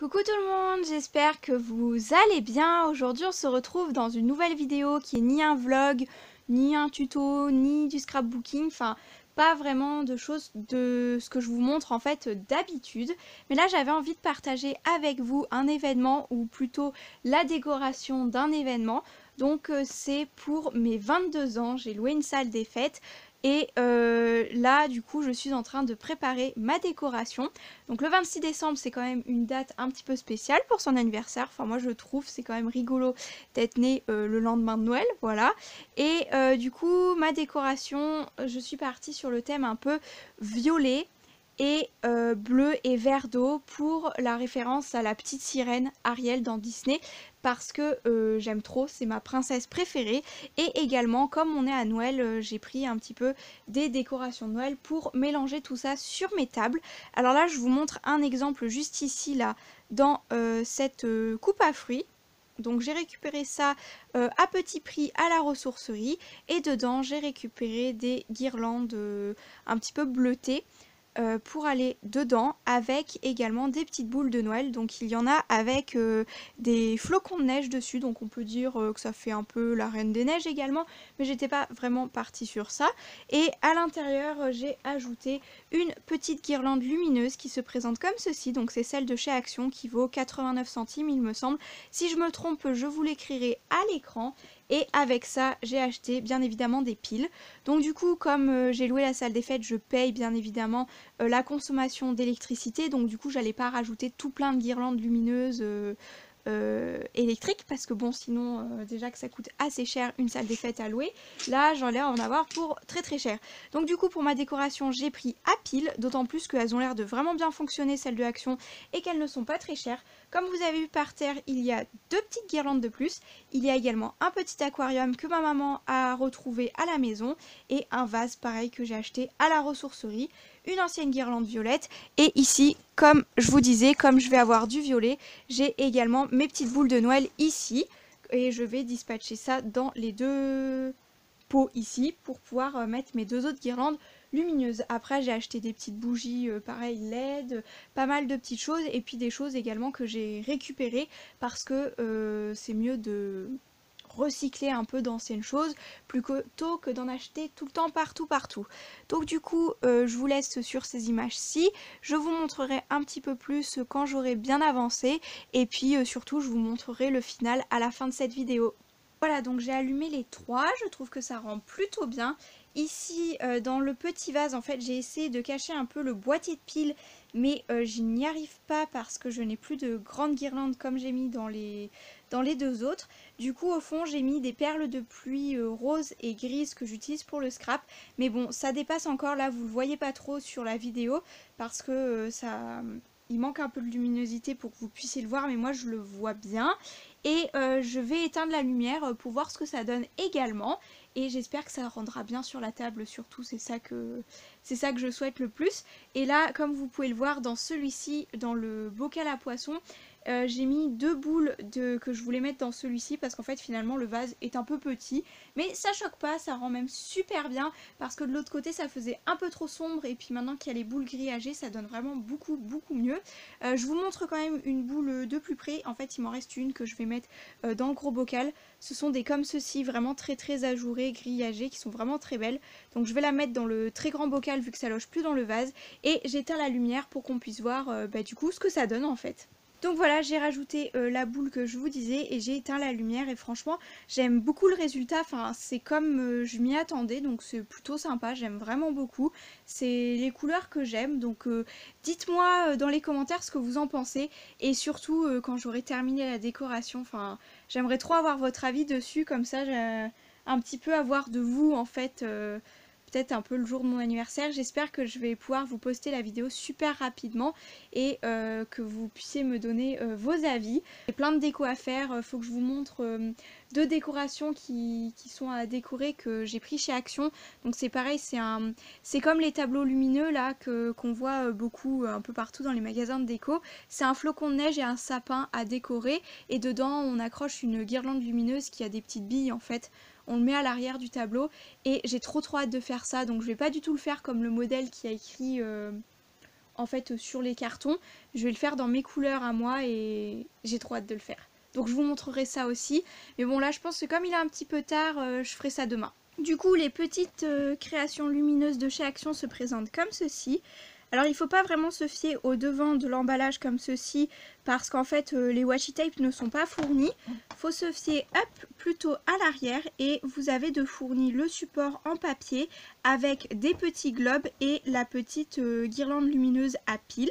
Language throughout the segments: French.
Coucou tout le monde, j'espère que vous allez bien. Aujourd'hui on se retrouve dans une nouvelle vidéo qui est ni un vlog, ni un tuto, ni du scrapbooking, enfin pas vraiment de choses de ce que je vous montre en fait d'habitude. Mais là j'avais envie de partager avec vous un événement ou plutôt la décoration d'un événement. Donc c'est pour mes 22 ans, j'ai loué une salle des fêtes. Et là du coup je suis en train de préparer ma décoration. Donc le 26 décembre c'est quand même une date un petit peu spéciale pour son anniversaire. Enfin moi je trouve c'est quand même rigolo d'être né le lendemain de Noël, voilà. Et du coup ma décoration, je suis partie sur le thème un peu violet et bleu et vert d'eau pour la référence à la petite sirène Ariel dans Disney parce que j'aime trop, c'est ma princesse préférée. Et également comme on est à Noël, j'ai pris un petit peu des décorations de Noël pour mélanger tout ça sur mes tables. Alors là je vous montre un exemple juste ici là dans cette coupe à fruits. Donc j'ai récupéré ça à petit prix à la ressourcerie et dedans j'ai récupéré des guirlandes un petit peu bleutées pour aller dedans avec également des petites boules de Noël. Donc il y en a avec des flocons de neige dessus, donc on peut dire que ça fait un peu la Reine des Neiges également, mais j'étais pas vraiment partie sur ça. Et à l'intérieur j'ai ajouté une petite guirlande lumineuse qui se présente comme ceci, donc c'est celle de chez Action qui vaut 89 centimes il me semble. Si je me trompe je vous l'écrirai à l'écran. Et avec ça, j'ai acheté bien évidemment des piles. Donc du coup, comme j'ai loué la salle des fêtes, je paye bien évidemment la consommation d'électricité. Donc du coup, j'allais pas rajouter tout plein de guirlandes lumineuses électriques parce que bon, sinon déjà que ça coûte assez cher une salle des fêtes à louer. Là, j'allais en avoir pour très très cher. Donc du coup, pour ma décoration, j'ai pris à piles, d'autant plus qu'elles ont l'air de vraiment bien fonctionner, celles de Action, et qu'elles ne sont pas très chères. Comme vous avez vu par terre, il y a deux petites guirlandes de plus. Il y a également un petit aquarium que ma maman a retrouvé à la maison et un vase pareil que j'ai acheté à la ressourcerie, une ancienne guirlande violette. Et ici, comme je vous disais, comme je vais avoir du violet, j'ai également mes petites boules de Noël ici et je vais dispatcher ça dans les deux pots ici pour pouvoir mettre mes deux autres guirlandes lumineuses. Après j'ai acheté des petites bougies pareil LED, pas mal de petites choses et puis des choses également que j'ai récupérées parce que c'est mieux de recycler un peu d'anciennes choses plutôt que d'en acheter tout le temps partout. Donc du coup je vous laisse sur ces images-ci, je vous montrerai un petit peu plus quand j'aurai bien avancé et puis surtout je vous montrerai le final à la fin de cette vidéo. Voilà, donc j'ai allumé les trois, je trouve que ça rend plutôt bien. Ici, dans le petit vase, en fait, j'ai essayé de cacher un peu le boîtier de piles, mais je n'y arrive pas parce que je n'ai plus de grandes guirlandes comme j'ai mis dans les deux autres. Du coup, au fond, j'ai mis des perles de pluie roses et grises que j'utilise pour le scrap. Mais bon, ça dépasse encore, là, vous ne le voyez pas trop sur la vidéo parce que il manque un peu de luminosité pour que vous puissiez le voir, mais moi je le vois bien. Et je vais éteindre la lumière pour voir ce que ça donne également. Et j'espère que ça rendra bien sur la table, surtout c'est ça que je souhaite le plus. Et là, comme vous pouvez le voir dans celui-ci, dans le bocal à poisson, j'ai mis deux boules que je voulais mettre dans celui-ci parce qu'en fait finalement le vase est un peu petit, mais ça choque pas, ça rend même super bien parce que de l'autre côté ça faisait un peu trop sombre et puis maintenant qu'il y a les boules grillagées ça donne vraiment beaucoup mieux. Je vous montre quand même une boule de plus près, en fait il m'en reste une que je vais mettre dans le gros bocal. Ce sont des comme ceci, vraiment très ajourées, grillagées, qui sont vraiment très belles. Donc je vais la mettre dans le très grand bocal vu que ça loge plus dans le vase et j'éteins la lumière pour qu'on puisse voir du coup ce que ça donne en fait. Donc voilà, j'ai rajouté la boule que je vous disais et j'ai éteint la lumière et franchement j'aime beaucoup le résultat, enfin c'est comme je m'y attendais donc c'est plutôt sympa, j'aime vraiment beaucoup, c'est les couleurs que j'aime donc dites-moi dans les commentaires ce que vous en pensez et surtout quand j'aurai terminé la décoration, enfin j'aimerais trop avoir votre avis dessus comme ça j'ai un petit peu avoir de vous en fait peut-être un peu le jour de mon anniversaire. J'espère que je vais pouvoir vous poster la vidéo super rapidement et que vous puissiez me donner vos avis. J'ai plein de déco à faire, faut que je vous montre deux décorations qui sont à décorer que j'ai pris chez Action. Donc c'est pareil, c'est comme les tableaux lumineux là qu'on voit beaucoup un peu partout dans les magasins de déco. C'est un flocon de neige et un sapin à décorer et dedans on accroche une guirlande lumineuse qui a des petites billes en fait. On le met à l'arrière du tableau et j'ai trop hâte de faire ça donc je vais pas du tout le faire comme le modèle qui a écrit en fait sur les cartons. Je vais le faire dans mes couleurs à moi et j'ai trop hâte de le faire. Donc je vous montrerai ça aussi. Mais bon là je pense que comme il est un petit peu tard, je ferai ça demain. Du coup les petites créations lumineuses de chez Action se présentent comme ceci. Alors il ne faut pas vraiment se fier au devant de l'emballage comme ceci parce qu'en fait les washi tape ne sont pas fournis. Il faut se fier plutôt à l'arrière et vous avez de fourni le support en papier avec des petits globes et la petite guirlande lumineuse à piles.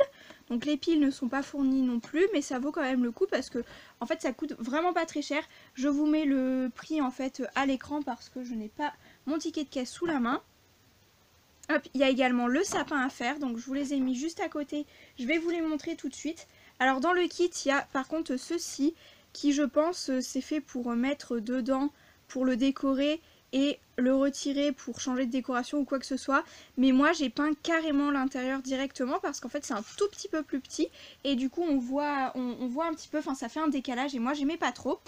Donc les piles ne sont pas fournies non plus mais ça vaut quand même le coup parce que en fait ça coûte vraiment pas très cher. Je vous mets le prix en fait à l'écran parce que je n'ai pas mon ticket de caisse sous la main. Hop, il y a également le sapin à faire, donc je vous les ai mis juste à côté, je vais vous les montrer tout de suite. Alors dans le kit, il y a par contre ceci qui je pense c'est fait pour mettre dedans, pour le décorer et le retirer pour changer de décoration ou quoi que ce soit. Mais moi j'ai peint carrément l'intérieur directement parce qu'en fait c'est un tout petit peu plus petit et du coup on voit un petit peu, enfin ça fait un décalage et moi j'aimais pas trop.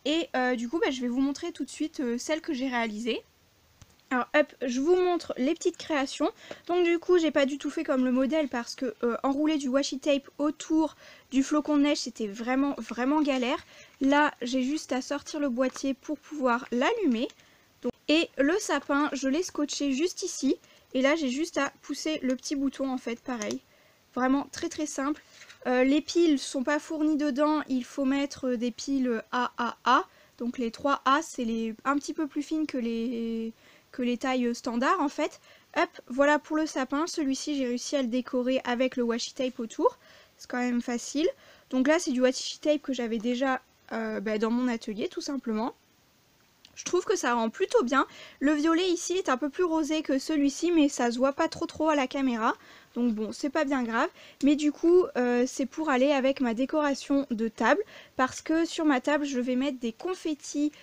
Et du coup je vais vous montrer tout de suite celle que j'ai réalisée. Alors hop, je vous montre les petites créations. Donc du coup j'ai pas du tout fait comme le modèle parce que enrouler du washi tape autour du flocon de neige c'était vraiment galère. Là j'ai juste à sortir le boîtier pour pouvoir l'allumer. Et le sapin je l'ai scotché juste ici. Et là j'ai juste à pousser le petit bouton en fait, pareil. Vraiment très simple. Les piles sont pas fournies dedans, il faut mettre des piles AAA. Donc les 3A c'est un petit peu plus fines que les tailles standards en fait. Hop, voilà pour le sapin. Celui-ci j'ai réussi à le décorer avec le washi tape autour. C'est quand même facile. Donc là c'est du washi tape que j'avais déjà dans mon atelier tout simplement. Je trouve que ça rend plutôt bien. Le violet ici est un peu plus rosé que celui-ci mais ça se voit pas trop à la caméra. Donc bon, c'est pas bien grave. Mais du coup, c'est pour aller avec ma décoration de table. Parce que sur ma table, je vais mettre des confettis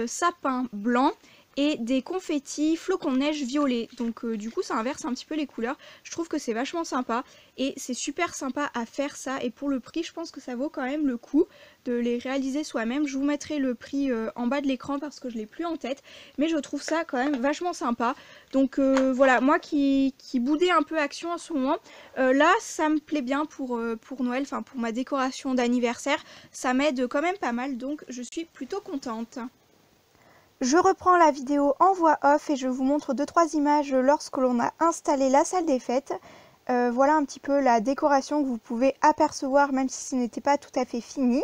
sapin blanc et des confettis flocons de neige violets. Donc du coup ça inverse un petit peu les couleurs. Je trouve que c'est vachement sympa et c'est super sympa à faire ça. Et pour le prix je pense que ça vaut quand même le coup de les réaliser soi-même. Je vous mettrai le prix en bas de l'écran parce que je l'ai plus en tête. Mais je trouve ça quand même vachement sympa. Donc voilà, moi qui boudais un peu Action en ce moment, là ça me plaît bien pour Noël, enfin pour ma décoration d'anniversaire. Ça m'aide quand même pas mal donc je suis plutôt contente. Je reprends la vidéo en voix off et je vous montre 2-3 images lorsque l'on a installé la salle des fêtes. Voilà un petit peu la décoration que vous pouvez apercevoir même si ce n'était pas tout à fait fini.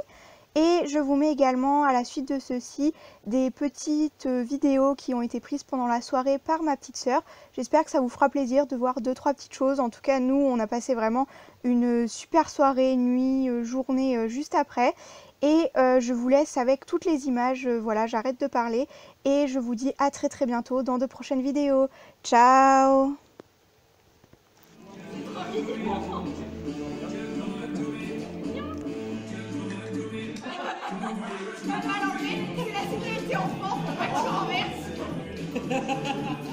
Et je vous mets également à la suite de ceci des petites vidéos qui ont été prises pendant la soirée par ma petite sœur. J'espère que ça vous fera plaisir de voir 2-3 petites choses. En tout cas nous on a passé vraiment une super soirée, nuit, journée juste après. Et je vous laisse avec toutes les images, voilà, j'arrête de parler et je vous dis à très bientôt dans de prochaines vidéos. Ciao! Tu vas pas l'enlever, c'est la sécurité en France, faut pas que tu renverses.